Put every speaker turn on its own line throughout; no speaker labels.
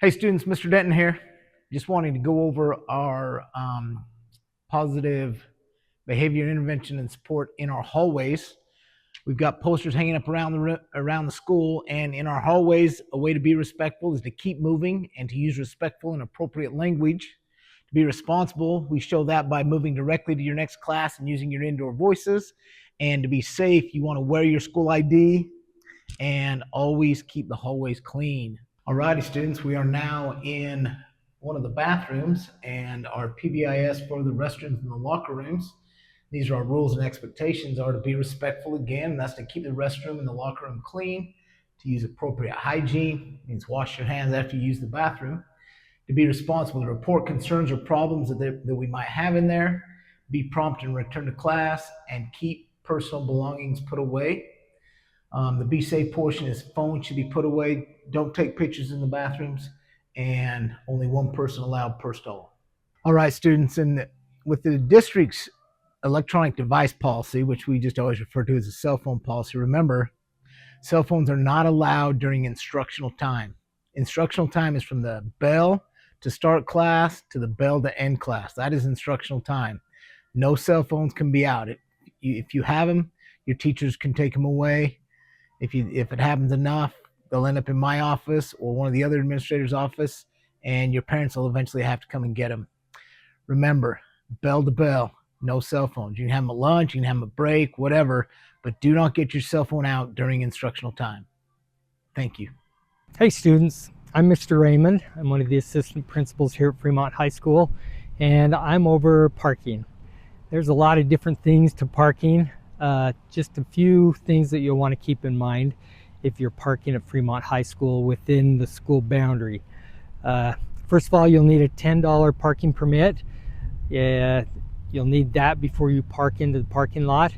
Hey students, Mr. Denton here. Just wanting to go over our positive behavior intervention and support in our hallways. We've got posters hanging up around the school, and in our hallways, a way to be respectful is to keep moving and to use respectful and appropriate language. To be responsible, we show that by moving directly to your next class and using your indoor voices. And to be safe, you want to wear your school ID and always keep the hallways clean. Alrighty, students, we are now in one of the bathrooms and our PBIS for the restrooms and the locker rooms. These are our rules and expectations are to be respectful again, and that's to keep the restroom and the locker room clean, to use appropriate hygiene, means wash your hands after you use the bathroom, to be responsible, to report concerns or problems that we might have in there, be prompt and return to class, and keep personal belongings put away. The be safe portion is phones should be put away. Don't take pictures in the bathrooms, and only one person allowed per stall. All right, students, and with the district's electronic device policy, which we just always refer to as a cell phone policy, remember, cell phones are not allowed during instructional time. Instructional time is from the bell to start class to the bell to end class. That is instructional time. No cell phones can be out. If you have them, your teachers can take them away. If it happens enough, they'll end up in my office or one of the other administrators' office, and your parents will eventually have to come and get them. Remember, bell to bell, no cell phones. You can have them at lunch, you can have them at break, whatever, but do not get your cell phone out during instructional time. Thank you.
Hey students, I'm Mr. Raymond. I'm one of the assistant principals here at Fremont High School, and I'm over parking. There's a lot of different things to parking. Just a few things that you'll want to keep in mind if you're parking at Fremont High School within the school boundary. First of all, you'll need a $10 parking permit. You'll need that before you park into the parking lot.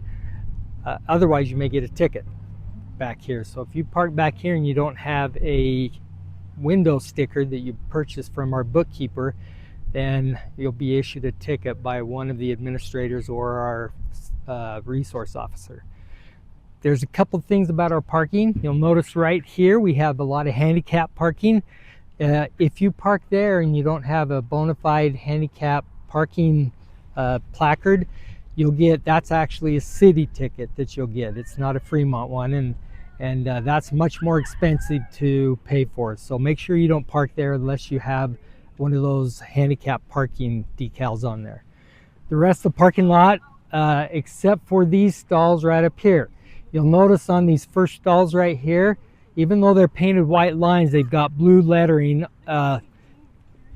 Otherwise, you may get a ticket back here. So if you park back here and you don't have a window sticker that you purchased from our bookkeeper, then you'll be issued a ticket by one of the administrators or our resource officer. There's a couple things about our parking. You'll notice right here we have a lot of handicap parking. If you park there and you don't have a bona fide handicap parking placard, that's actually a city ticket that you'll get. It's not a Fremont one, and that's much more expensive to pay for. So make sure you don't park there unless you have one of those handicap parking decals on there. The rest of the parking lot, except for these stalls right up here, you'll notice on these first stalls right here, even though they're painted white lines, they've got blue lettering, not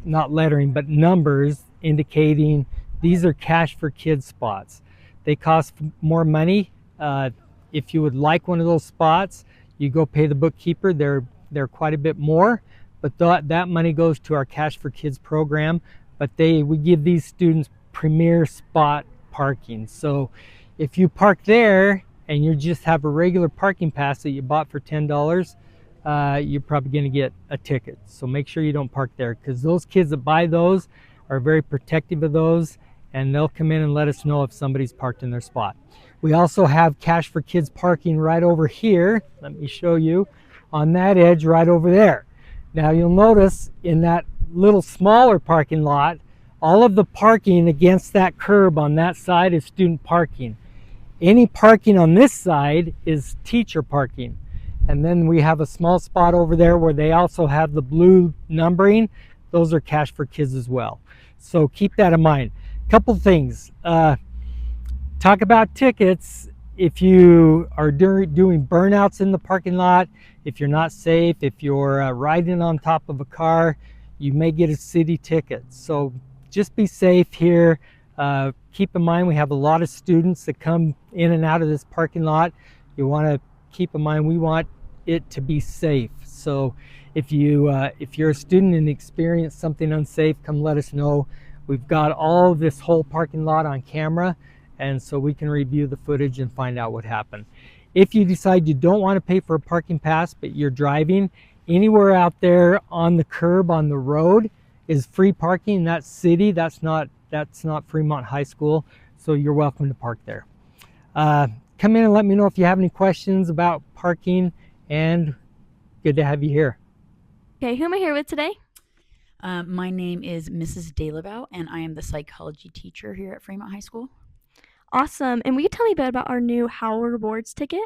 lettering, but numbers indicating these are cash for kids spots. They cost more money. If you would like one of those spots, you go pay the bookkeeper. They're quite a bit more, but that money goes to our Cash for Kids program. But we give these students premier spot parking. So if you park there and you just have a regular parking pass that you bought for $10, you're probably going to get a ticket. So make sure you don't park there, because those kids that buy those are very protective of those, and they'll come in and let us know if somebody's parked in their spot. We also have Cash for Kids parking right over here. Let me show you on that edge right over there. Now you'll notice in that little smaller parking lot, all of the parking against that curb on that side is student parking. Any parking on this side is teacher parking. And then we have a small spot over there where they also have the blue numbering. Those are Cash for Kids as well. So keep that in mind. Couple things. Talk about tickets. If you are doing burnouts in the parking lot, if you're not safe, if you're riding on top of a car, you may get a city ticket. So just be safe here. Keep in mind we have a lot of students that come in and out of this parking lot. You want to keep in mind we want it to be safe. So if you're a student and experience something unsafe, come let us know. We've got all this whole parking lot on camera, and so we can review the footage and find out what happened. If you decide you don't want to pay for a parking pass, but you're driving, anywhere out there on the curb on the road is free parking. That's city. That's not Fremont High School, so you're welcome to park there. Come in and let me know if you have any questions about parking, and good to have you here.
Okay, who am I here with today? My name is Mrs. Dalebout, and I am the psychology teacher here at Fremont High School.
Awesome. And will you tell me a bit about our new How Rewards ticket?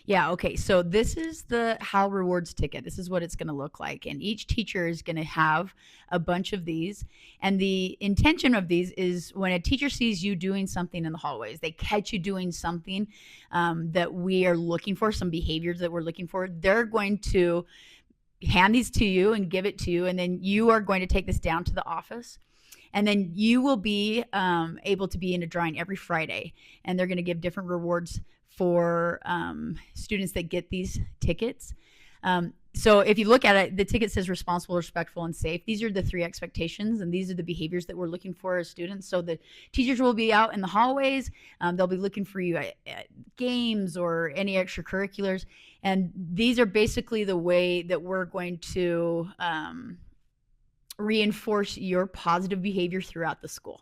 Yeah, okay. So this is the How Rewards ticket. This is what it's going to look like. And each teacher is going to have a bunch of these. And the intention of these is when a teacher sees you doing something in the hallways, they catch you doing something that we are looking for, some behaviors that we're looking for, they're going to hand these to you and give it to you. And then you are going to take this down to the office. And then you will be able to be in a drawing every Friday. And they're going to give different rewards for students that get these tickets. So if you look at it, the ticket says responsible, respectful, and safe. These are the 3 expectations, and these are the behaviors that we're looking for as students. So the teachers will be out in the hallways. They'll be looking for you at games or any extracurriculars. And these are basically the way that we're going to reinforce your positive behavior throughout the school.